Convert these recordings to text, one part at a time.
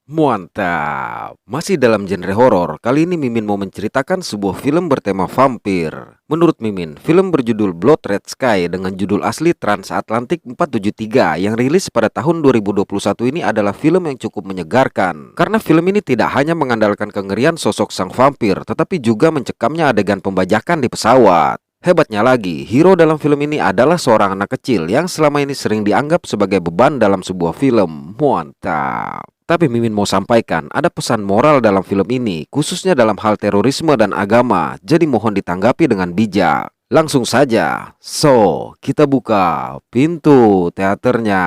Mantap. Masih dalam genre horor, kali ini Mimin mau menceritakan sebuah film bertema vampir. Menurut Mimin, film berjudul Blood Red Sky dengan judul asli Transatlantic 473 yang rilis pada tahun 2021 ini adalah film yang cukup menyegarkan. Karena film ini tidak hanya mengandalkan kengerian sosok sang vampir, tetapi juga mencekamnya adegan pembajakan di pesawat. Hebatnya lagi, hero dalam film ini adalah seorang anak kecil yang selama ini sering dianggap sebagai beban dalam sebuah film. Mantap. Tapi Mimin mau sampaikan, ada pesan moral dalam film ini, khususnya dalam hal terorisme dan agama, jadi mohon ditanggapi dengan bijak. Langsung saja, kita buka pintu teaternya.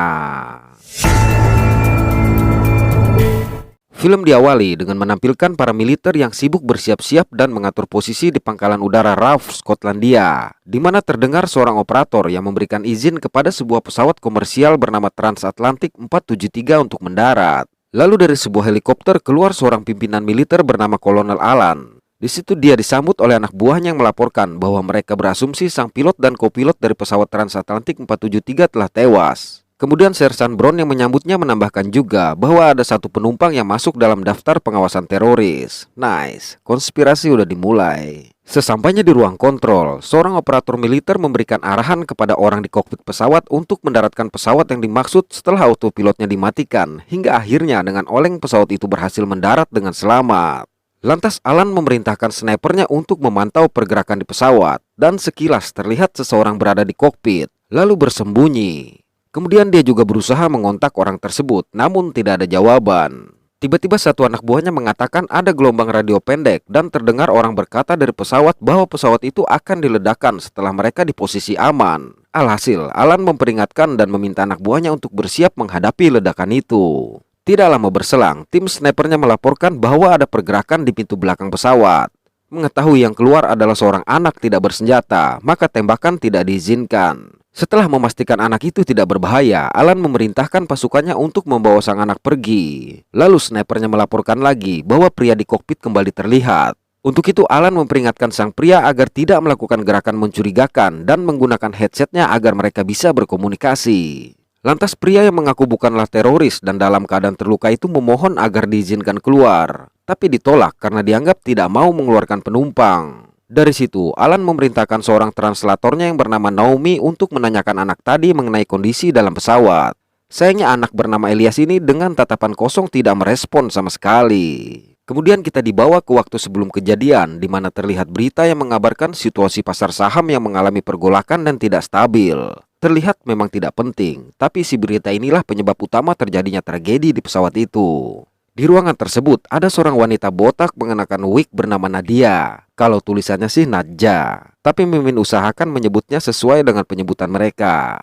Film diawali dengan menampilkan para militer yang sibuk bersiap-siap dan mengatur posisi di pangkalan udara RAF Skotlandia, di mana terdengar seorang operator yang memberikan izin kepada sebuah pesawat komersial bernama Transatlantic 473 untuk mendarat. Lalu dari sebuah helikopter keluar seorang pimpinan militer bernama Kolonel Alan. Di situ dia disambut oleh anak buahnya yang melaporkan bahwa mereka berasumsi sang pilot dan kopilot dari pesawat Transatlantic 473 telah tewas. Kemudian Sersan Brown yang menyambutnya menambahkan juga bahwa ada satu penumpang yang masuk dalam daftar pengawasan teroris. Nice, konspirasi udah dimulai. Sesampainya di ruang kontrol, seorang operator militer memberikan arahan kepada orang di kokpit pesawat untuk mendaratkan pesawat yang dimaksud setelah autopilotnya dimatikan, hingga akhirnya dengan oleng pesawat itu berhasil mendarat dengan selamat. Lantas Alan memerintahkan snipernya untuk memantau pergerakan di pesawat, dan sekilas terlihat seseorang berada di kokpit, lalu bersembunyi. Kemudian dia juga berusaha mengontak orang tersebut, namun tidak ada jawaban. Tiba-tiba satu anak buahnya mengatakan ada gelombang radio pendek dan terdengar orang berkata dari pesawat bahwa pesawat itu akan diledakkan setelah mereka di posisi aman. Alhasil, Alan memperingatkan dan meminta anak buahnya untuk bersiap menghadapi ledakan itu. Tidak lama berselang, tim snipernya melaporkan bahwa ada pergerakan di pintu belakang pesawat. Mengetahui yang keluar adalah seorang anak tidak bersenjata, maka tembakan tidak diizinkan. Setelah memastikan anak itu tidak berbahaya, Alan memerintahkan pasukannya untuk membawa sang anak pergi. Lalu snipernya melaporkan lagi bahwa pria di kokpit kembali terlihat. Untuk itu Alan memperingatkan sang pria agar tidak melakukan gerakan mencurigakan dan menggunakan headsetnya agar mereka bisa berkomunikasi. Lantas pria yang mengaku bukanlah teroris dan dalam keadaan terluka itu memohon agar diizinkan keluar. Tapi ditolak karena dianggap tidak mau mengeluarkan penumpang. Dari situ, Alan memerintahkan seorang translatornya yang bernama Naomi untuk menanyakan anak tadi mengenai kondisi dalam pesawat. Sayangnya anak bernama Elias ini dengan tatapan kosong tidak merespon sama sekali. Kemudian kita dibawa ke waktu sebelum kejadian, di mana terlihat berita yang mengabarkan situasi pasar saham yang mengalami pergolakan dan tidak stabil. Terlihat memang tidak penting, tapi isi berita inilah penyebab utama terjadinya tragedi di pesawat itu. Di ruangan tersebut ada seorang wanita botak mengenakan wig bernama Nadia. Kalau tulisannya sih Nadja, tapi Mimin usahakan menyebutnya sesuai dengan penyebutan mereka.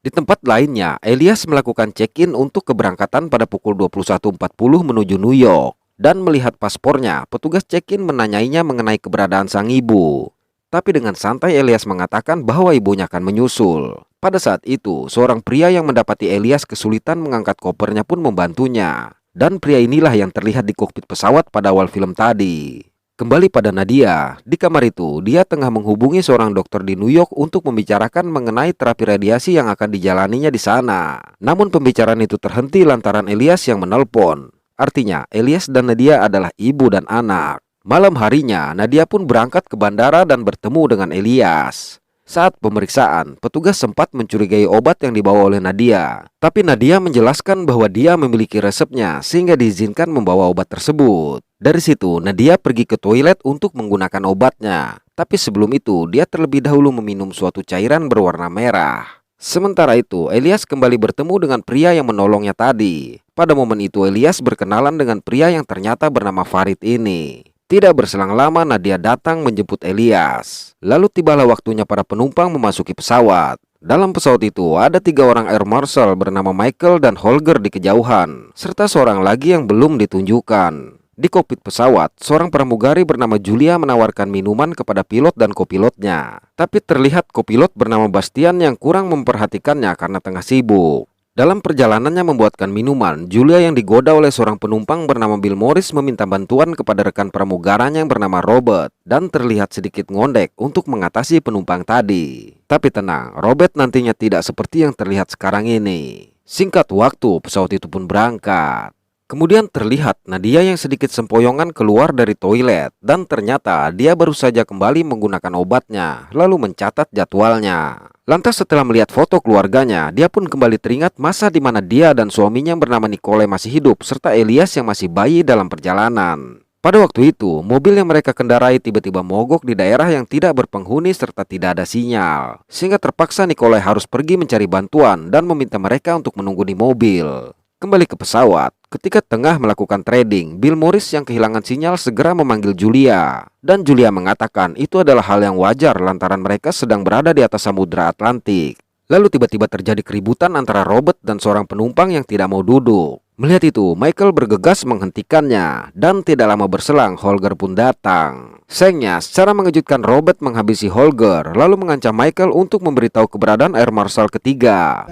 Di tempat lainnya, Elias melakukan check-in untuk keberangkatan pada pukul 21.40 menuju New York. Dan melihat paspornya, petugas check-in menanyainya mengenai keberadaan sang ibu. Tapi dengan santai Elias mengatakan bahwa ibunya akan menyusul. Pada saat itu, seorang pria yang mendapati Elias kesulitan mengangkat kopernya pun membantunya. Dan pria inilah yang terlihat di kokpit pesawat pada awal film tadi. Kembali pada Nadia, di kamar itu dia tengah menghubungi seorang dokter di New York untuk membicarakan mengenai terapi radiasi yang akan dijalaninya di sana. Namun pembicaraan itu terhenti lantaran Elias yang menelpon. Artinya Elias dan Nadia adalah ibu dan anak. Malam harinya Nadia pun berangkat ke bandara dan bertemu dengan Elias. Saat pemeriksaan, petugas sempat mencurigai obat yang dibawa oleh Nadia. Tapi Nadia menjelaskan bahwa dia memiliki resepnya sehingga diizinkan membawa obat tersebut. Dari situ, Nadia pergi ke toilet untuk menggunakan obatnya. Tapi sebelum itu, dia terlebih dahulu meminum suatu cairan berwarna merah. Sementara itu, Elias kembali bertemu dengan pria yang menolongnya tadi. Pada momen itu, Elias berkenalan dengan pria yang ternyata bernama Farid ini. Tidak berselang lama Nadia datang menjemput Elias. Lalu tibalah waktunya para penumpang memasuki pesawat. Dalam pesawat itu ada 3 orang air marshal bernama Michael dan Holger di kejauhan, serta seorang lagi yang belum ditunjukkan. Di kokpit pesawat, seorang pramugari bernama Julia menawarkan minuman kepada pilot dan kopilotnya. Tapi terlihat kopilot bernama Bastian yang kurang memperhatikannya karena tengah sibuk. Dalam perjalanannya membuatkan minuman, Julia yang digoda oleh seorang penumpang bernama Bill Morris meminta bantuan kepada rekan pramugaranya yang bernama Robert dan terlihat sedikit ngondek untuk mengatasi penumpang tadi. Tapi tenang, Robert nantinya tidak seperti yang terlihat sekarang ini. Singkat waktu, pesawat itu pun berangkat. Kemudian terlihat Nadia yang sedikit sempoyongan keluar dari toilet dan ternyata dia baru saja kembali menggunakan obatnya lalu mencatat jadwalnya. Lantas setelah melihat foto keluarganya, dia pun kembali teringat masa di mana dia dan suaminya yang bernama Nicole masih hidup serta Elias yang masih bayi dalam perjalanan. Pada waktu itu, mobil yang mereka kendarai tiba-tiba mogok di daerah yang tidak berpenghuni serta tidak ada sinyal. Sehingga terpaksa Nicole harus pergi mencari bantuan dan meminta mereka untuk menunggu di mobil. Kembali ke pesawat, ketika tengah melakukan trading, Bill Morris yang kehilangan sinyal segera memanggil Julia. Dan Julia mengatakan itu adalah hal yang wajar lantaran mereka sedang berada di atas Samudra Atlantik. Lalu tiba-tiba terjadi keributan antara Robert dan seorang penumpang yang tidak mau duduk. Melihat itu, Michael bergegas menghentikannya dan tidak lama berselang Holger pun datang. Sayangnya, secara mengejutkan Robert menghabisi Holger lalu mengancam Michael untuk memberitahu keberadaan Air Marshal ketiga.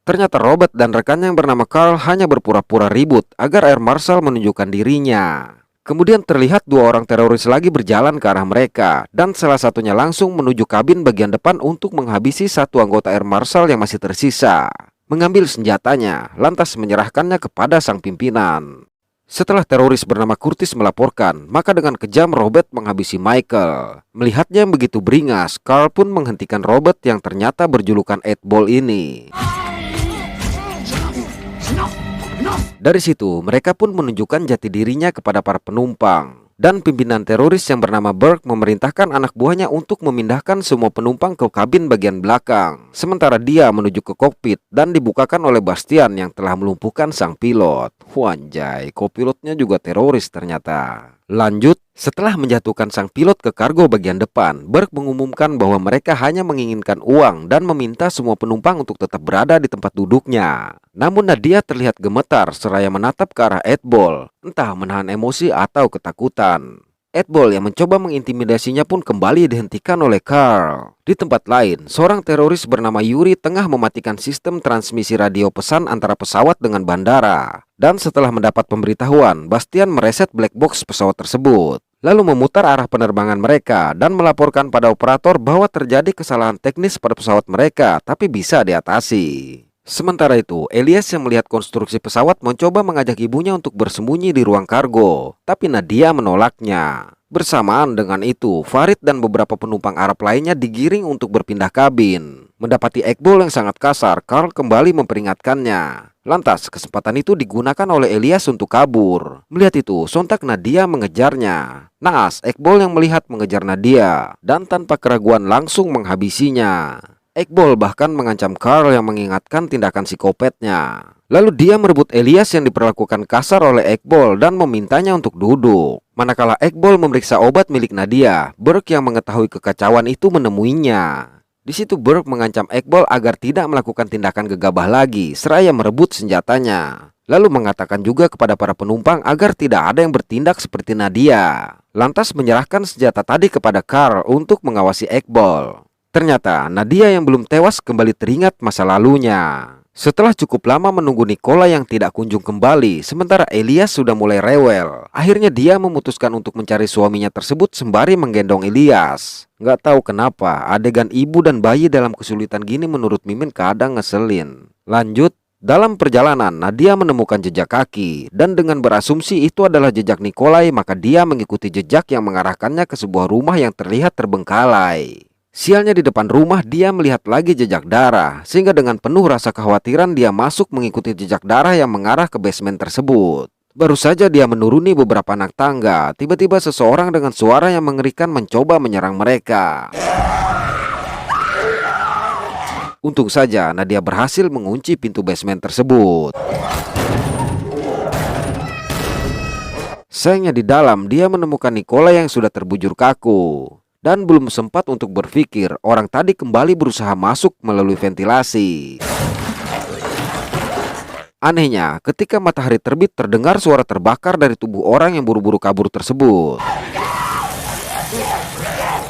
Ternyata Robert dan rekannya yang bernama Carl hanya berpura-pura ribut agar Air Marshal menunjukkan dirinya. Kemudian terlihat dua orang teroris lagi berjalan ke arah mereka dan salah satunya langsung menuju kabin bagian depan untuk menghabisi satu anggota Air Marshal yang masih tersisa. Mengambil senjatanya, lantas menyerahkannya kepada sang pimpinan. Setelah teroris bernama Curtis melaporkan, maka dengan kejam Robert menghabisi Michael. Melihatnya yang begitu beringas, Carl pun menghentikan Robert yang ternyata berjulukan 8-Ball ini. Dari situ, mereka pun menunjukkan jati dirinya kepada para penumpang. Dan pimpinan teroris yang bernama Burke memerintahkan anak buahnya untuk memindahkan semua penumpang ke kabin bagian belakang. Sementara dia menuju ke kokpit dan dibukakan oleh Bastian yang telah melumpuhkan sang pilot. Wanjay, kopilotnya juga teroris ternyata. Lanjut, setelah menjatuhkan sang pilot ke kargo bagian depan, Burke mengumumkan bahwa mereka hanya menginginkan uang dan meminta semua penumpang untuk tetap berada di tempat duduknya. Namun Nadia terlihat gemetar seraya menatap ke arah 8-Ball, entah menahan emosi atau ketakutan. 8-Ball yang mencoba mengintimidasinya pun kembali dihentikan oleh Carl. Di tempat lain, seorang teroris bernama Yuri tengah mematikan sistem transmisi radio pesan antara pesawat dengan bandara. Dan setelah mendapat pemberitahuan, Bastian mereset black box pesawat tersebut. Lalu memutar arah penerbangan mereka dan melaporkan pada operator bahwa terjadi kesalahan teknis pada pesawat mereka, tapi bisa diatasi. Sementara itu, Elias yang melihat konstruksi pesawat mencoba mengajak ibunya untuk bersembunyi di ruang kargo, tapi Nadia menolaknya. Bersamaan dengan itu, Farid dan beberapa penumpang Arab lainnya digiring untuk berpindah kabin. Mendapati 8-Ball yang sangat kasar, Carl kembali memperingatkannya. Lantas, kesempatan itu digunakan oleh Elias untuk kabur. Melihat itu, sontak Nadia mengejarnya. Naas, 8-Ball yang melihat mengejar Nadia dan tanpa keraguan langsung menghabisinya. 8-Ball bahkan mengancam Carl yang mengingatkan tindakan psikopatnya. Lalu dia merebut Elias yang diperlakukan kasar oleh 8-Ball dan memintanya untuk duduk. Manakala 8-Ball memeriksa obat milik Nadia, Burke yang mengetahui kekacauan itu menemuinya. Di situ Burke mengancam 8-Ball agar tidak melakukan tindakan gegabah lagi, seraya merebut senjatanya. Lalu mengatakan juga kepada para penumpang agar tidak ada yang bertindak seperti Nadia. Lantas menyerahkan senjata tadi kepada Carl untuk mengawasi 8-Ball. Ternyata Nadia yang belum tewas kembali teringat masa lalunya. Setelah cukup lama menunggu Nicola yang tidak kunjung kembali, sementara Elias sudah mulai rewel. Akhirnya dia memutuskan untuk mencari suaminya tersebut sembari menggendong Elias. Nggak tahu kenapa, adegan ibu dan bayi dalam kesulitan gini menurut Mimin kadang ngeselin. Lanjut, dalam perjalanan Nadia menemukan jejak kaki. Dan dengan berasumsi itu adalah jejak Nikolai, maka dia mengikuti jejak yang mengarahkannya ke sebuah rumah yang terlihat terbengkalai. Sialnya di depan rumah dia melihat lagi jejak darah, sehingga dengan penuh rasa kekhawatiran dia masuk mengikuti jejak darah yang mengarah ke basement tersebut. Baru saja dia menuruni beberapa anak tangga, tiba-tiba seseorang dengan suara yang mengerikan mencoba menyerang mereka. Untung saja Nadia berhasil mengunci pintu basement tersebut. Sayangnya di dalam dia menemukan Nicola yang sudah terbujur kaku. Dan belum sempat untuk berpikir, orang tadi kembali berusaha masuk melalui ventilasi. Anehnya, ketika matahari terbit terdengar suara terbakar dari tubuh orang yang buru-buru kabur tersebut.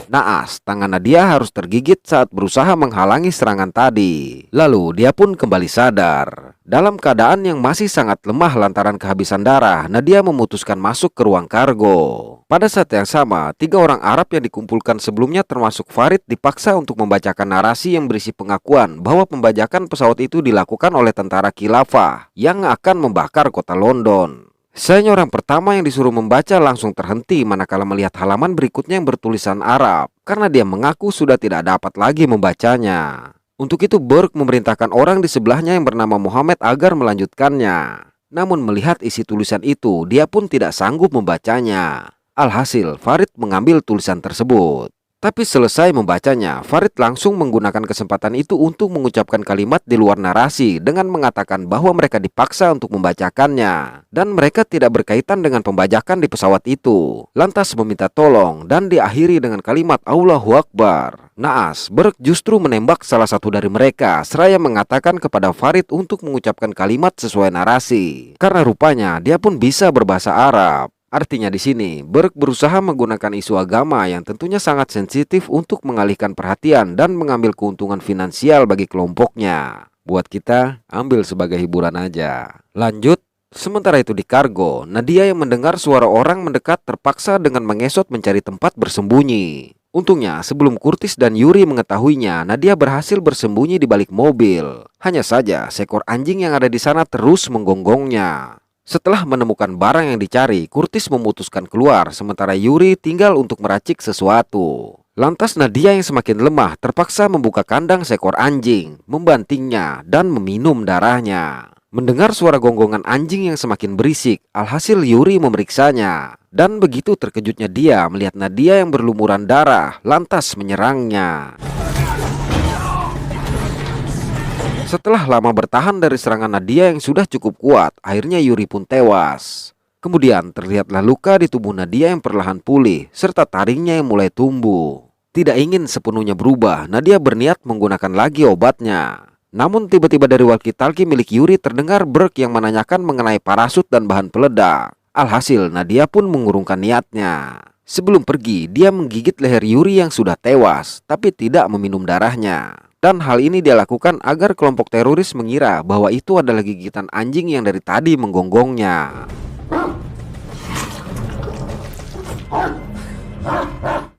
Naas, tangan Nadia harus tergigit saat berusaha menghalangi serangan tadi. Lalu dia pun kembali sadar. Dalam keadaan yang masih sangat lemah lantaran kehabisan darah, Nadia memutuskan masuk ke ruang kargo. Pada saat yang sama, 3 orang Arab yang dikumpulkan sebelumnya termasuk Farid dipaksa untuk membacakan narasi yang berisi pengakuan bahwa pembajakan pesawat itu dilakukan oleh tentara khilafah yang akan membakar kota London. Sayangnya orang pertama yang disuruh membaca langsung terhenti manakala melihat halaman berikutnya yang bertulisan Arab, karena dia mengaku sudah tidak dapat lagi membacanya. Untuk itu Burke memerintahkan orang di sebelahnya yang bernama Muhammad agar melanjutkannya. Namun melihat isi tulisan itu, dia pun tidak sanggup membacanya. Alhasil, Farid mengambil tulisan tersebut. Tapi selesai membacanya, Farid langsung menggunakan kesempatan itu untuk mengucapkan kalimat di luar narasi dengan mengatakan bahwa mereka dipaksa untuk membacakannya dan mereka tidak berkaitan dengan pembajakan di pesawat itu. Lantas meminta tolong dan diakhiri dengan kalimat Allahu Akbar. Naas, Burke justru menembak salah satu dari mereka seraya mengatakan kepada Farid untuk mengucapkan kalimat sesuai narasi. Karena rupanya dia pun bisa berbahasa Arab. Artinya di sini, Burke berusaha menggunakan isu agama yang tentunya sangat sensitif untuk mengalihkan perhatian dan mengambil keuntungan finansial bagi kelompoknya. Buat kita, ambil sebagai hiburan aja. Lanjut, sementara itu di kargo, Nadia yang mendengar suara orang mendekat terpaksa dengan mengesot mencari tempat bersembunyi. Untungnya, sebelum Curtis dan Yuri mengetahuinya, Nadia berhasil bersembunyi di balik mobil. Hanya saja, seekor anjing yang ada di sana terus menggonggongnya. Setelah menemukan barang yang dicari, Curtis memutuskan keluar, sementara Yuri tinggal untuk meracik sesuatu. Lantas Nadia yang semakin lemah terpaksa membuka kandang seekor anjing, membantingnya, dan meminum darahnya. Mendengar suara gonggongan anjing yang semakin berisik, alhasil Yuri memeriksanya. Dan begitu terkejutnya dia melihat Nadia yang berlumuran darah, lantas menyerangnya. Setelah lama bertahan dari serangan Nadia yang sudah cukup kuat, akhirnya Yuri pun tewas. Kemudian terlihatlah luka di tubuh Nadia yang perlahan pulih, serta taringnya yang mulai tumbuh. Tidak ingin sepenuhnya berubah, Nadia berniat menggunakan lagi obatnya. Namun tiba-tiba dari walkie-talkie milik Yuri terdengar Burke yang menanyakan mengenai parasut dan bahan peledak. Alhasil Nadia pun mengurungkan niatnya. Sebelum pergi, dia menggigit leher Yuri yang sudah tewas, tapi tidak meminum darahnya. Dan hal ini dia lakukan agar kelompok teroris mengira bahwa itu adalah gigitan anjing yang dari tadi menggonggongnya.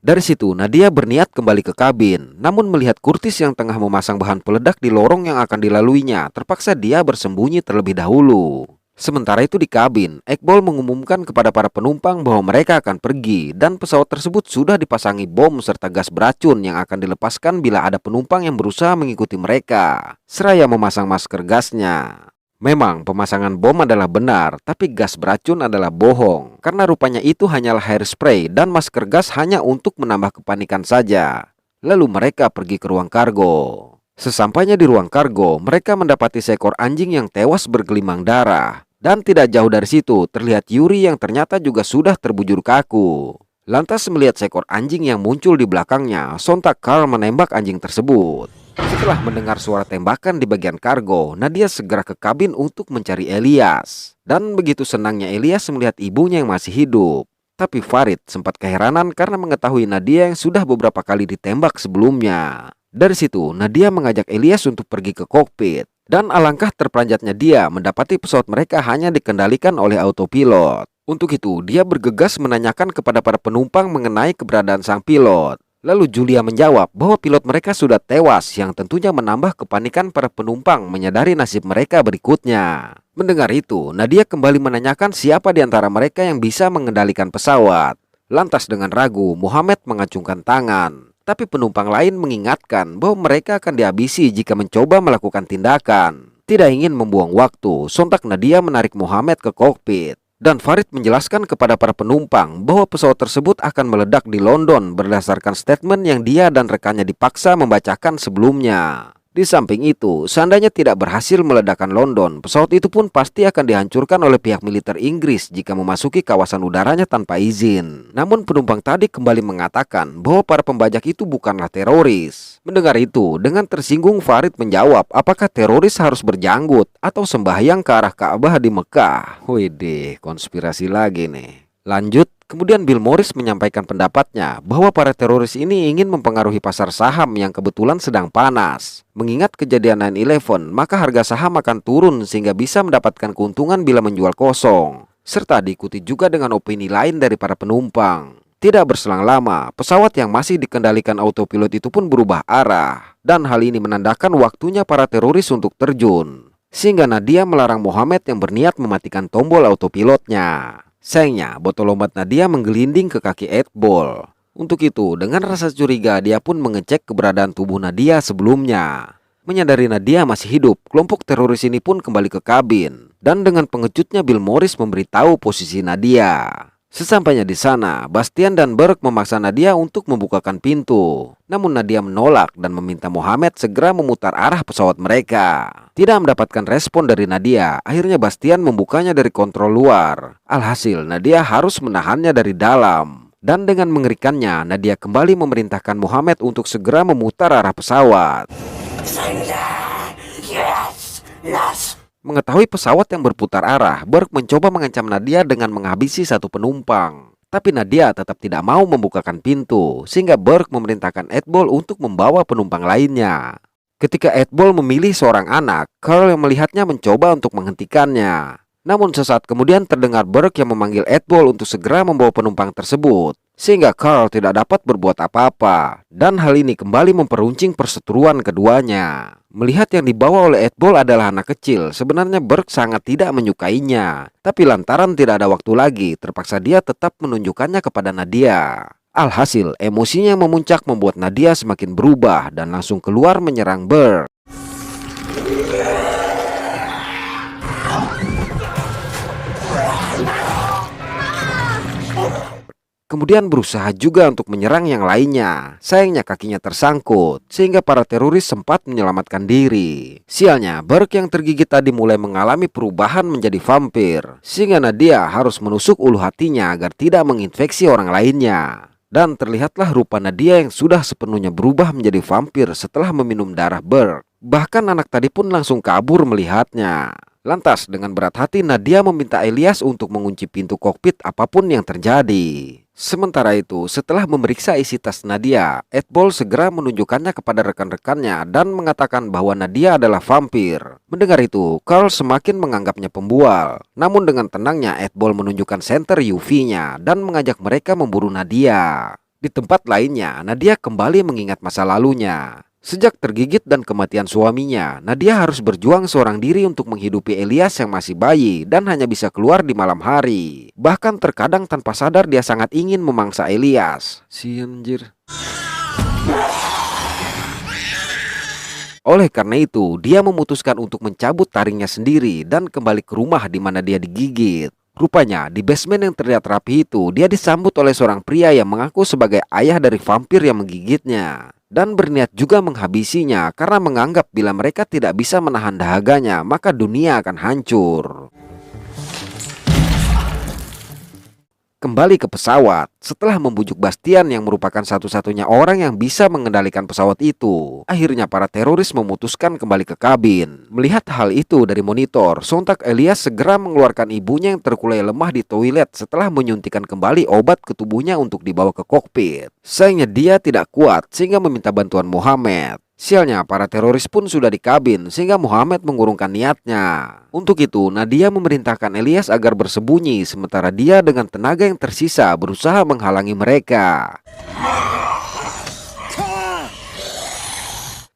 Dari situ Nadia berniat kembali ke kabin. Namun melihat Curtis yang tengah memasang bahan peledak di lorong yang akan dilaluinya, terpaksa dia bersembunyi terlebih dahulu. Sementara itu di kabin, Iqbal mengumumkan kepada para penumpang bahwa mereka akan pergi dan pesawat tersebut sudah dipasangi bom serta gas beracun yang akan dilepaskan bila ada penumpang yang berusaha mengikuti mereka, seraya memasang masker gasnya. Memang pemasangan bom adalah benar, tapi gas beracun adalah bohong, karena rupanya itu hanyalah hairspray dan masker gas hanya untuk menambah kepanikan saja. Lalu mereka pergi ke ruang kargo. Sesampainya di ruang kargo, mereka mendapati seekor anjing yang tewas bergelimang darah. Dan tidak jauh dari situ terlihat Yuri yang ternyata juga sudah terbujur kaku. Lantas melihat seekor anjing yang muncul di belakangnya, sontak Carl menembak anjing tersebut. Setelah mendengar suara tembakan di bagian kargo, Nadia segera ke kabin untuk mencari Elias. Dan begitu senangnya Elias melihat ibunya yang masih hidup. Tapi Farid sempat keheranan karena mengetahui Nadia yang sudah beberapa kali ditembak sebelumnya. Dari situ Nadia mengajak Elias untuk pergi ke kokpit. Dan alangkah terperanjatnya dia mendapati pesawat mereka hanya dikendalikan oleh autopilot. Untuk itu dia bergegas menanyakan kepada para penumpang mengenai keberadaan sang pilot. Lalu Julia menjawab bahwa pilot mereka sudah tewas, yang tentunya menambah kepanikan para penumpang menyadari nasib mereka berikutnya. Mendengar itu, Nadia kembali menanyakan siapa di antara mereka yang bisa mengendalikan pesawat. Lantas dengan ragu, Muhammad mengacungkan tangan. Tapi penumpang lain mengingatkan bahwa mereka akan dihabisi jika mencoba melakukan tindakan. Tidak ingin membuang waktu, sontak Nadia menarik Muhammad ke kokpit. Dan Farid menjelaskan kepada para penumpang bahwa pesawat tersebut akan meledak di London berdasarkan statement yang dia dan rekannya dipaksa membacakan sebelumnya. Di samping itu, seandainya tidak berhasil meledakkan London, pesawat itu pun pasti akan dihancurkan oleh pihak militer Inggris jika memasuki kawasan udaranya tanpa izin. Namun penumpang tadi kembali mengatakan bahwa para pembajak itu bukanlah teroris. Mendengar itu, dengan tersinggung Farid menjawab apakah teroris harus berjanggut atau sembahyang ke arah Ka'bah di Mekah. Widih, konspirasi lagi nih. Lanjut, Kemudian Bill Morris menyampaikan pendapatnya bahwa para teroris ini ingin mempengaruhi pasar saham yang kebetulan sedang panas. Mengingat kejadian 9/11, maka harga saham akan turun sehingga bisa mendapatkan keuntungan bila menjual kosong. Serta diikuti juga dengan opini lain dari para penumpang. Tidak berselang lama, pesawat yang masih dikendalikan autopilot itu pun berubah arah. Dan hal ini menandakan waktunya para teroris untuk terjun. Sehingga Nadia melarang Muhammad yang berniat mematikan tombol autopilotnya. Sayangnya, botol obat Nadia menggelinding ke kaki Edbol. Untuk itu, dengan rasa curiga, dia pun mengecek keberadaan tubuh Nadia sebelumnya. Menyadari Nadia masih hidup, kelompok teroris ini pun kembali ke kabin. Dan dengan pengejutnya Bill Morris memberitahu posisi Nadia. Sesampainya di sana, Bastian dan Burke memaksa Nadia untuk membukakan pintu. Namun Nadia menolak dan meminta Muhammad segera memutar arah pesawat mereka. Tidak mendapatkan respon dari Nadia, akhirnya Bastian membukanya dari kontrol luar. Alhasil, Nadia harus menahannya dari dalam. Dan dengan mengerikannya, Nadia kembali memerintahkan Muhammad untuk segera memutar arah pesawat. Mengetahui pesawat yang berputar arah, Burke mencoba mengancam Nadia dengan menghabisi satu penumpang. Tapi Nadia tetap tidak mau membukakan pintu, sehingga Burke memerintahkan Edbol untuk membawa penumpang lainnya. Ketika Edbol memilih seorang anak, Carl yang melihatnya mencoba untuk menghentikannya. Namun sesaat kemudian terdengar Burke yang memanggil Edbol untuk segera membawa penumpang tersebut. Sehingga Carl tidak dapat berbuat apa-apa. Dan hal ini kembali memperuncing perseteruan keduanya. Melihat yang dibawa oleh Edbol adalah anak kecil, sebenarnya Burke sangat tidak menyukainya. Tapi lantaran tidak ada waktu lagi, terpaksa dia tetap menunjukkannya kepada Nadia. Alhasil, emosinya yang memuncak membuat Nadia semakin berubah dan langsung keluar menyerang Burke. Kemudian berusaha juga untuk menyerang yang lainnya. Sayangnya kakinya tersangkut, sehingga para teroris sempat menyelamatkan diri. Sialnya, Burke yang tergigit tadi mulai mengalami perubahan menjadi vampir. Sehingga Nadia harus menusuk ulu hatinya agar tidak menginfeksi orang lainnya. Dan terlihatlah rupa Nadia yang sudah sepenuhnya berubah menjadi vampir setelah meminum darah Burke. Bahkan anak tadi pun langsung kabur melihatnya. Lantas dengan berat hati Nadia meminta Elias untuk mengunci pintu kokpit apapun yang terjadi. Sementara itu, setelah memeriksa isi tas Nadia, Edbol segera menunjukkannya kepada rekan-rekannya dan mengatakan bahwa Nadia adalah vampir. Mendengar itu, Carl semakin menganggapnya pembual. Namun dengan tenangnya, Edbol menunjukkan senter UV-nya dan mengajak mereka memburu Nadia. Di tempat lainnya, Nadia kembali mengingat masa lalunya. Sejak tergigit dan kematian suaminya, Nadia harus berjuang seorang diri untuk menghidupi Elias yang masih bayi dan hanya bisa keluar di malam hari. Bahkan terkadang tanpa sadar dia sangat ingin memangsa Elias. Anjir. Oleh karena itu, dia memutuskan untuk mencabut taringnya sendiri dan kembali ke rumah di mana dia digigit. Rupanya, di basement yang terlihat rapi itu, dia disambut oleh seorang pria yang mengaku sebagai ayah dari vampir yang menggigitnya. Dan berniat juga menghabisinya karena menganggap bila mereka tidak bisa menahan dahaganya, maka dunia akan hancur. Kembali ke pesawat, setelah membujuk Bastian yang merupakan satu-satunya orang yang bisa mengendalikan pesawat itu, akhirnya para teroris memutuskan kembali ke kabin. Melihat hal itu dari monitor, sontak Elias segera mengeluarkan ibunya yang terkulai lemah di toilet setelah menyuntikkan kembali obat ke tubuhnya untuk dibawa ke kokpit. Sayangnya dia tidak kuat sehingga meminta bantuan Muhammad. Sialnya, para teroris pun sudah di kabin sehingga Muhammad mengurungkan niatnya. Untuk itu, Nadia memerintahkan Elias agar bersembunyi sementara dia dengan tenaga yang tersisa berusaha menghalangi mereka.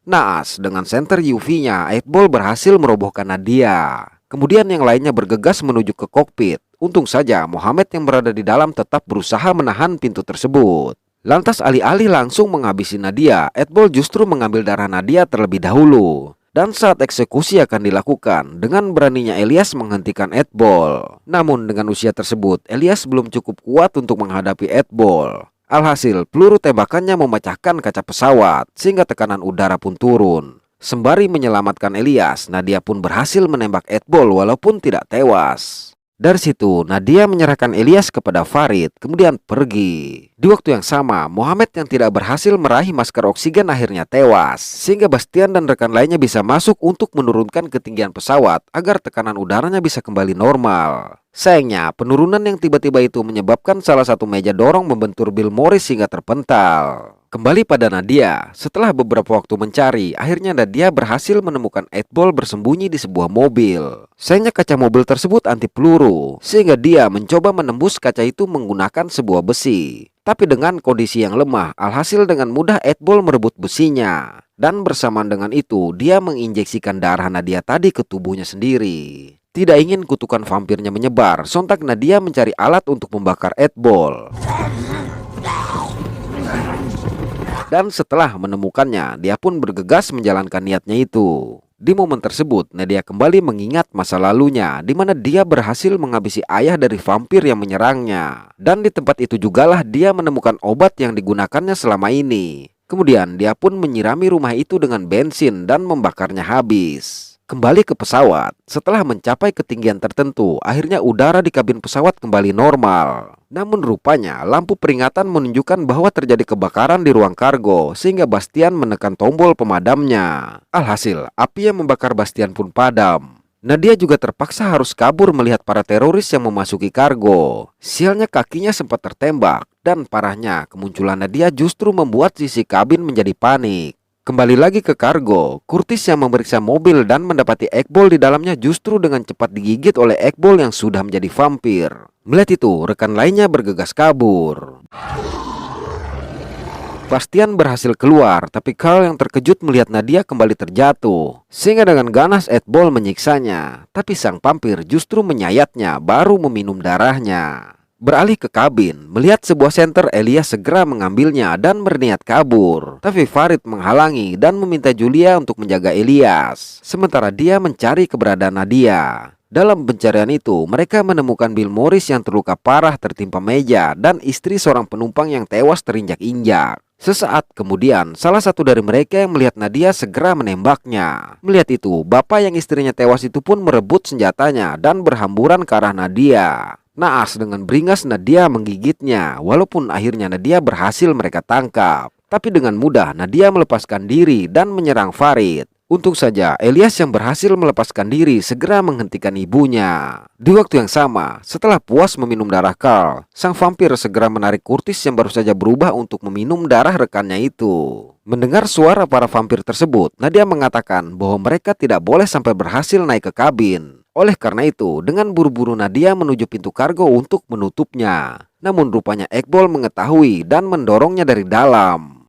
Naas, dengan senter UV-nya, Edbol berhasil merobohkan Nadia. Kemudian yang lainnya bergegas menuju ke kokpit. Untung saja Muhammad yang berada di dalam tetap berusaha menahan pintu tersebut. Lantas alih-alih langsung menghabisi Nadia, Edbol justru mengambil darah Nadia terlebih dahulu. Dan saat eksekusi akan dilakukan, dengan beraninya Elias menghentikan Edbol. Namun dengan usia tersebut, Elias belum cukup kuat untuk menghadapi Edbol. Alhasil, peluru tembakannya memecahkan kaca pesawat, sehingga tekanan udara pun turun. Sembari menyelamatkan Elias, Nadia pun berhasil menembak Edbol walaupun tidak tewas. Dari situ, Nadia menyerahkan Elias kepada Farid, kemudian pergi. Di waktu yang sama, Muhammad yang tidak berhasil meraih masker oksigen akhirnya tewas, sehingga Bastian dan rekan lainnya bisa masuk untuk menurunkan ketinggian pesawat agar tekanan udaranya bisa kembali normal. Sayangnya, penurunan yang tiba-tiba itu menyebabkan salah satu meja dorong membentur Bill Morris hingga terpental. Kembali pada Nadia, setelah beberapa waktu mencari, akhirnya Nadia berhasil menemukan 8 Ball bersembunyi di sebuah mobil. Sayangnya kaca mobil tersebut anti peluru, sehingga dia mencoba menembus kaca itu menggunakan sebuah besi. Tapi dengan kondisi yang lemah, alhasil dengan mudah 8 Ball merebut besinya. Dan bersamaan dengan itu, dia menginjeksikan darah Nadia tadi ke tubuhnya sendiri. Tidak ingin kutukan vampirnya menyebar, sontak Nadia mencari alat untuk membakar 8 Ball. Dan setelah menemukannya, dia pun bergegas menjalankan niatnya itu. Di momen tersebut, Nadia kembali mengingat masa lalunya, di mana dia berhasil menghabisi ayah dari vampir yang menyerangnya. Dan di tempat itu jugalah dia menemukan obat yang digunakannya selama ini. Kemudian dia pun menyirami rumah itu dengan bensin dan membakarnya habis. Kembali ke pesawat, setelah mencapai ketinggian tertentu, akhirnya udara di kabin pesawat kembali normal. Namun rupanya lampu peringatan menunjukkan bahwa terjadi kebakaran di ruang kargo, sehingga Bastian menekan tombol pemadamnya. Alhasil, api yang membakar Bastian pun padam. Nadia juga terpaksa harus kabur melihat para teroris yang memasuki kargo. Sialnya kakinya sempat tertembak, dan parahnya kemunculan Nadia justru membuat sisi kabin menjadi panik. Kembali lagi ke kargo, Curtis yang memeriksa mobil dan mendapati 8 Ball di dalamnya justru dengan cepat digigit oleh 8 Ball yang sudah menjadi vampir. Melihat itu, rekan lainnya bergegas kabur. Bastian berhasil keluar, tapi Carl yang terkejut melihat Nadia kembali terjatuh. Sehingga dengan ganas 8 Ball menyiksanya, tapi sang vampir justru menyayatnya baru meminum darahnya. Beralih ke kabin, melihat sebuah senter, Elias segera mengambilnya dan berniat kabur. Tapi Farid menghalangi dan meminta Julia untuk menjaga Elias, sementara dia mencari keberadaan Nadia. Dalam pencarian itu, mereka menemukan Bill Morris yang terluka parah tertimpa meja dan istri seorang penumpang yang tewas terinjak-injak. Sesaat kemudian, salah satu dari mereka yang melihat Nadia segera menembaknya. Melihat itu, bapak yang istrinya tewas itu pun merebut senjatanya dan berhamburan ke arah Nadia. Naas dengan beringas Nadia menggigitnya, walaupun akhirnya Nadia berhasil mereka tangkap. Tapi dengan mudah Nadia melepaskan diri dan menyerang Farid. Untung saja Elias yang berhasil melepaskan diri segera menghentikan ibunya. Di waktu yang sama, setelah puas meminum darah Carl, sang vampir segera menarik Curtis yang baru saja berubah untuk meminum darah rekannya itu. Mendengar suara para vampir tersebut, Nadia mengatakan bahwa mereka tidak boleh sampai berhasil naik ke kabin. Oleh karena itu, dengan buru-buru Nadia menuju pintu kargo untuk menutupnya. Namun rupanya 8 Ball mengetahui dan mendorongnya dari dalam.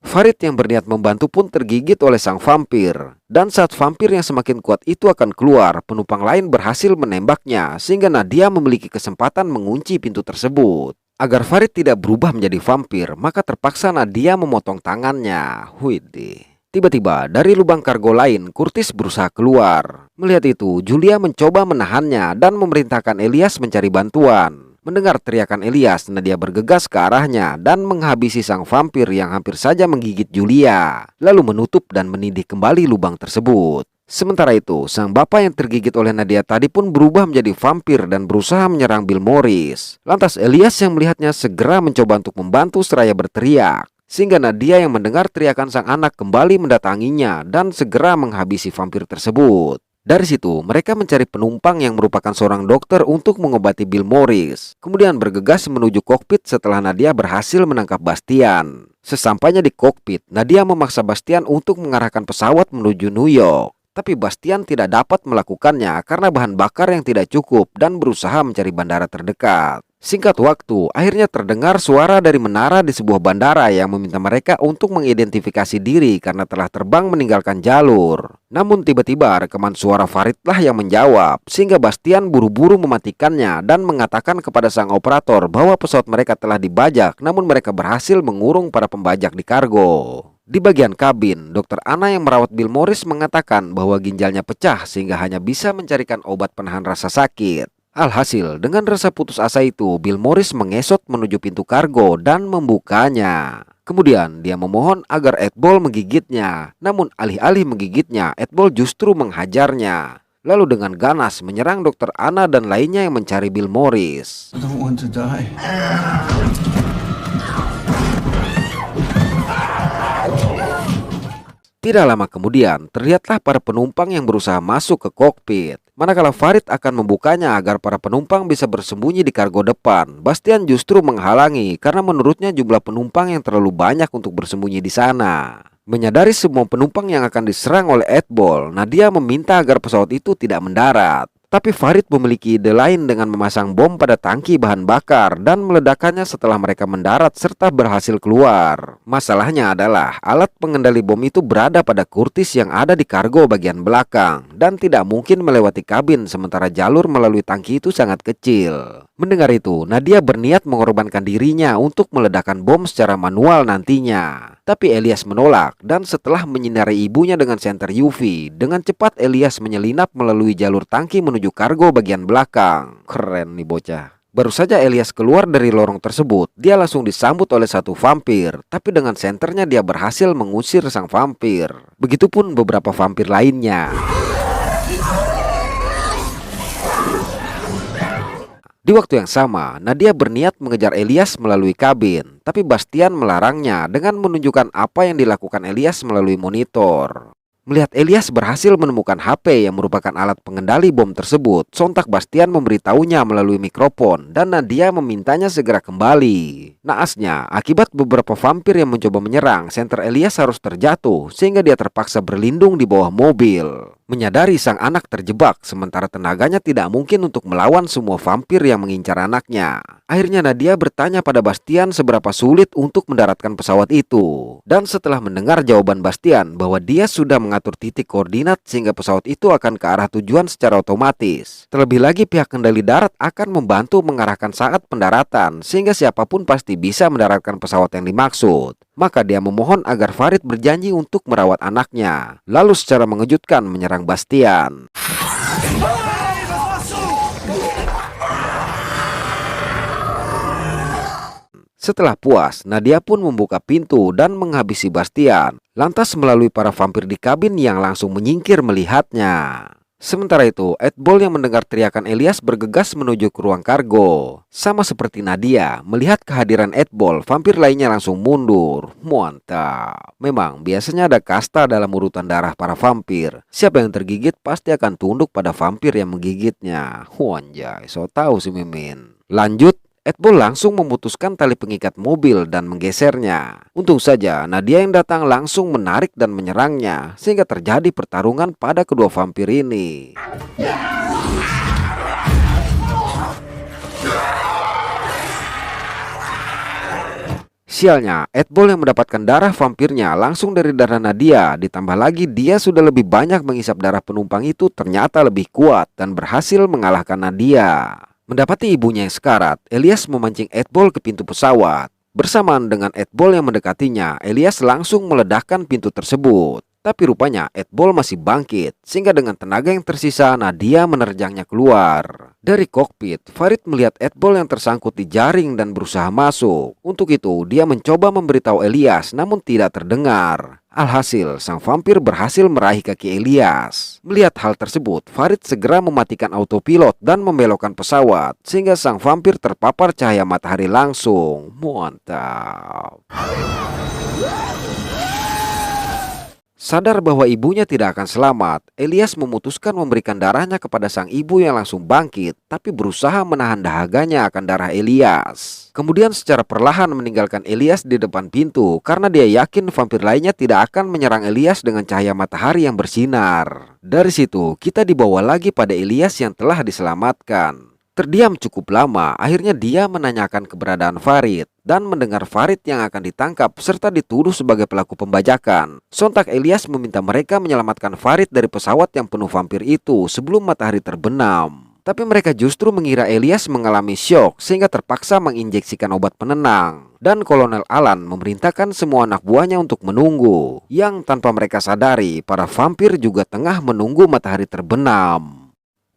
Farid yang berniat membantu pun tergigit oleh sang vampir. Dan saat vampir yang semakin kuat itu akan keluar, penumpang lain berhasil menembaknya, sehingga Nadia memiliki kesempatan mengunci pintu tersebut. Agar Farid tidak berubah menjadi vampir, maka terpaksa Nadia memotong tangannya. Widih. Tiba-tiba dari lubang kargo lain, Curtis berusaha keluar. Melihat itu, Julia mencoba menahannya dan memerintahkan Elias mencari bantuan. Mendengar teriakan Elias, Nadia bergegas ke arahnya dan menghabisi sang vampir yang hampir saja menggigit Julia, lalu menutup dan menindih kembali lubang tersebut. Sementara itu, sang bapak yang tergigit oleh Nadia tadi pun berubah menjadi vampir dan berusaha menyerang Bill Morris. Lantas Elias yang melihatnya segera mencoba untuk membantu seraya berteriak. Sehingga Nadia yang mendengar teriakan sang anak kembali mendatanginya dan segera menghabisi vampir tersebut. Dari situ, mereka mencari penumpang yang merupakan seorang dokter untuk mengobati Bill Morris. Kemudian bergegas menuju kokpit setelah Nadia berhasil menangkap Bastian. Sesampainya di kokpit, Nadia memaksa Bastian untuk mengarahkan pesawat menuju New York. Tapi Bastian tidak dapat melakukannya karena bahan bakar yang tidak cukup dan berusaha mencari bandara terdekat. Singkat waktu, akhirnya terdengar suara dari menara di sebuah bandara yang meminta mereka untuk mengidentifikasi diri karena telah terbang meninggalkan jalur. Namun tiba-tiba rekaman suara Faridlah yang menjawab, sehingga Bastian buru-buru mematikannya dan mengatakan kepada sang operator bahwa pesawat mereka telah dibajak, namun mereka berhasil mengurung para pembajak di kargo. Di bagian kabin, Dr. Anna yang merawat Bill Morris mengatakan bahwa ginjalnya pecah sehingga hanya bisa mencarikan obat penahan rasa sakit. Alhasil, dengan rasa putus asa itu, Bill Morris mengesot menuju pintu kargo dan membukanya. Kemudian, dia memohon agar 8 Ball menggigitnya. Namun, alih-alih menggigitnya, 8 Ball justru menghajarnya. Lalu dengan ganas menyerang Dr. Anna dan lainnya yang mencari Bill Morris. I don't want to die. Tidak lama kemudian, terlihatlah para penumpang yang berusaha masuk ke kokpit. Manakala Farid akan membukanya agar para penumpang bisa bersembunyi di kargo depan, Bastian justru menghalangi karena menurutnya jumlah penumpang yang terlalu banyak untuk bersembunyi di sana. Menyadari semua penumpang yang akan diserang oleh Edball, Nadia meminta agar pesawat itu tidak mendarat. Tapi Farid memiliki ide lain dengan memasang bom pada tangki bahan bakar dan meledakkannya setelah mereka mendarat serta berhasil keluar. Masalahnya adalah alat pengendali bom itu berada pada kurtis yang ada di kargo bagian belakang dan tidak mungkin melewati kabin sementara jalur melalui tangki itu sangat kecil. Mendengar itu, Nadia berniat mengorbankan dirinya untuk meledakkan bom secara manual nantinya. Tapi Elias menolak dan setelah menyinari ibunya dengan senter UV, dengan cepat Elias menyelinap melalui jalur tangki menuju kargo bagian belakang. Keren nih bocah. Baru saja Elias keluar dari lorong tersebut, dia langsung disambut oleh satu vampir. Tapi dengan senternya dia berhasil mengusir sang vampir. Begitupun beberapa vampir lainnya. Di waktu yang sama, Nadia berniat mengejar Elias melalui kabin, tapi Bastian melarangnya dengan menunjukkan apa yang dilakukan Elias melalui monitor. Melihat Elias berhasil menemukan HP yang merupakan alat pengendali bom tersebut, sontak Bastian memberitahunya melalui mikrofon dan Nadia memintanya segera kembali. Naasnya, akibat beberapa vampir yang mencoba menyerang, senter Elias harus terjatuh sehingga dia terpaksa berlindung di bawah mobil. Menyadari sang anak terjebak, sementara tenaganya tidak mungkin untuk melawan semua vampir yang mengincar anaknya. Akhirnya Nadia bertanya pada Bastian seberapa sulit untuk mendaratkan pesawat itu. Dan setelah mendengar jawaban Bastian bahwa dia sudah mengatur titik koordinat sehingga pesawat itu akan ke arah tujuan secara otomatis. Terlebih lagi pihak kendali darat akan membantu mengarahkan saat pendaratan sehingga siapapun pasti bisa mendaratkan pesawat yang dimaksud. Maka dia memohon agar Farid berjanji untuk merawat anaknya. Lalu secara mengejutkan menyerang Bastian. Setelah puas, Nadia pun membuka pintu dan menghabisi Bastian. Lantas melalui para vampir di kabin yang langsung menyingkir melihatnya. Sementara itu, Edball yang mendengar teriakan Elias bergegas menuju ke ruang kargo. Sama seperti Nadia, melihat kehadiran Edball, vampir lainnya langsung mundur. Mantap. Memang, biasanya ada kasta dalam urutan darah para vampir. Siapa yang tergigit pasti akan tunduk pada vampir yang menggigitnya. Wanjay, so tahu si Mimin. Lanjut. Edball langsung memutuskan tali pengikat mobil dan menggesernya. Untung saja Nadia yang datang langsung menarik dan menyerangnya sehingga terjadi pertarungan pada kedua vampir ini. Sialnya, Edball yang mendapatkan darah vampirnya langsung dari darah Nadia. Ditambah lagi dia sudah lebih banyak mengisap darah penumpang itu ternyata lebih kuat dan berhasil mengalahkan Nadia. Mendapati ibunya yang sekarat, Elias memancing Edball ke pintu pesawat. Bersamaan dengan Edball yang mendekatinya, Elias langsung meledakkan pintu tersebut. Tapi rupanya Edball masih bangkit, sehingga dengan tenaga yang tersisa Nadia menerjangnya keluar. Dari kokpit, Farid melihat Edball yang tersangkut di jaring dan berusaha masuk. Untuk itu, dia mencoba memberitahu Elias namun tidak terdengar. Alhasil, sang vampir berhasil meraih kaki Elias. Melihat hal tersebut, Farid segera mematikan autopilot dan membelokkan pesawat, sehingga sang vampir terpapar cahaya matahari langsung. Mantap. Sadar bahwa ibunya tidak akan selamat, Elias memutuskan memberikan darahnya kepada sang ibu yang langsung bangkit, tapi berusaha menahan dahaganya akan darah Elias. Kemudian secara perlahan meninggalkan Elias di depan pintu karena dia yakin vampir lainnya tidak akan menyerang Elias dengan cahaya matahari yang bersinar. Dari situ, kita dibawa lagi pada Elias yang telah diselamatkan. Terdiam cukup lama, akhirnya dia menanyakan keberadaan Farid dan mendengar Farid yang akan ditangkap serta dituduh sebagai pelaku pembajakan. Sontak Elias meminta mereka menyelamatkan Farid dari pesawat yang penuh vampir itu sebelum matahari terbenam. Tapi mereka justru mengira Elias mengalami syok sehingga terpaksa menginjeksikan obat penenang. Dan Kolonel Alan memerintahkan semua anak buahnya untuk menunggu. Yang tanpa mereka sadari, para vampir juga tengah menunggu matahari terbenam.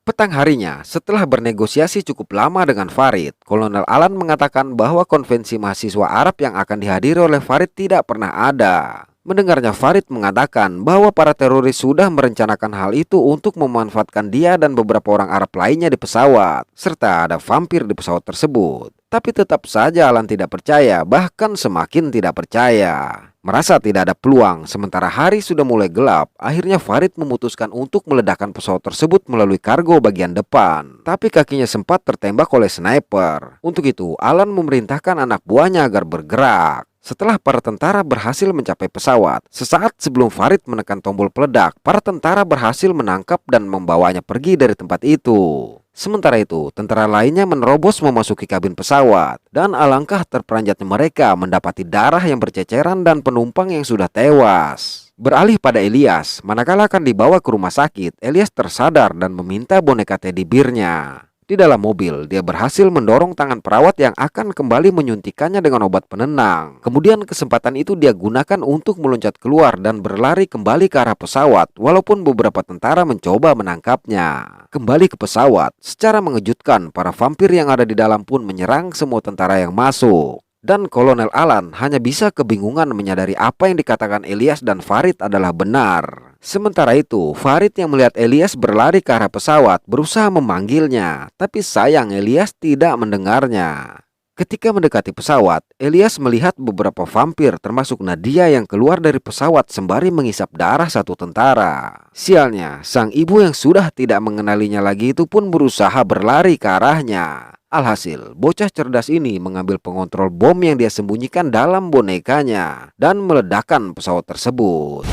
Petang harinya, setelah bernegosiasi cukup lama dengan Farid, Kolonel Alan mengatakan bahwa konvensi mahasiswa Arab yang akan dihadiri oleh Farid tidak pernah ada. Mendengarnya, Farid mengatakan bahwa para teroris sudah merencanakan hal itu untuk memanfaatkan dia dan beberapa orang Arab lainnya di pesawat, serta ada vampir di pesawat tersebut. Tapi tetap saja Alan tidak percaya, bahkan semakin tidak percaya. Merasa tidak ada peluang, sementara hari sudah mulai gelap, akhirnya Farid memutuskan untuk meledakkan pesawat tersebut melalui kargo bagian depan. Tapi kakinya sempat tertembak oleh sniper. Untuk itu, Alan memerintahkan anak buahnya agar bergerak. Setelah para tentara berhasil mencapai pesawat, sesaat sebelum Farid menekan tombol peledak, para tentara berhasil menangkap dan membawanya pergi dari tempat itu. Sementara itu, tentara lainnya menerobos memasuki kabin pesawat, dan alangkah terperanjatnya mereka mendapati darah yang berceceran dan penumpang yang sudah tewas. Beralih pada Elias, manakala akan dibawa ke rumah sakit, Elias tersadar dan meminta boneka teddy bear-nya. Di dalam mobil, dia berhasil mendorong tangan perawat yang akan kembali menyuntikannya dengan obat penenang. Kemudian kesempatan itu dia gunakan untuk meloncat keluar dan berlari kembali ke arah pesawat, walaupun beberapa tentara mencoba menangkapnya. Kembali ke pesawat, secara mengejutkan para vampir yang ada di dalam pun menyerang semua tentara yang masuk. Dan Kolonel Alan hanya bisa kebingungan menyadari apa yang dikatakan Elias dan Farid adalah benar. Sementara itu, Farid yang melihat Elias berlari ke arah pesawat berusaha memanggilnya, tapi sayang Elias tidak mendengarnya. Ketika mendekati pesawat, Elias melihat beberapa vampir termasuk Nadia yang keluar dari pesawat sembari mengisap darah satu tentara. Sialnya, sang ibu yang sudah tidak mengenalinya lagi itu pun berusaha berlari ke arahnya. Alhasil, bocah cerdas ini mengambil pengontrol bom yang dia sembunyikan dalam bonekanya dan meledakkan pesawat tersebut.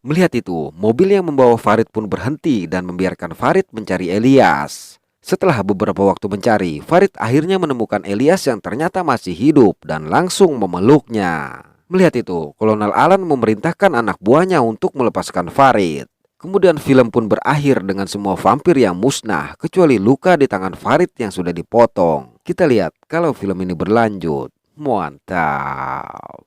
Melihat itu, mobil yang membawa Farid pun berhenti dan membiarkan Farid mencari Elias. Setelah beberapa waktu mencari, Farid akhirnya menemukan Elias yang ternyata masih hidup dan langsung memeluknya. Melihat itu, Kolonel Alan memerintahkan anak buahnya untuk melepaskan Farid. Kemudian film pun berakhir dengan semua vampir yang musnah kecuali luka di tangan Farid yang sudah dipotong. Kita lihat kalau film ini berlanjut. Mantap.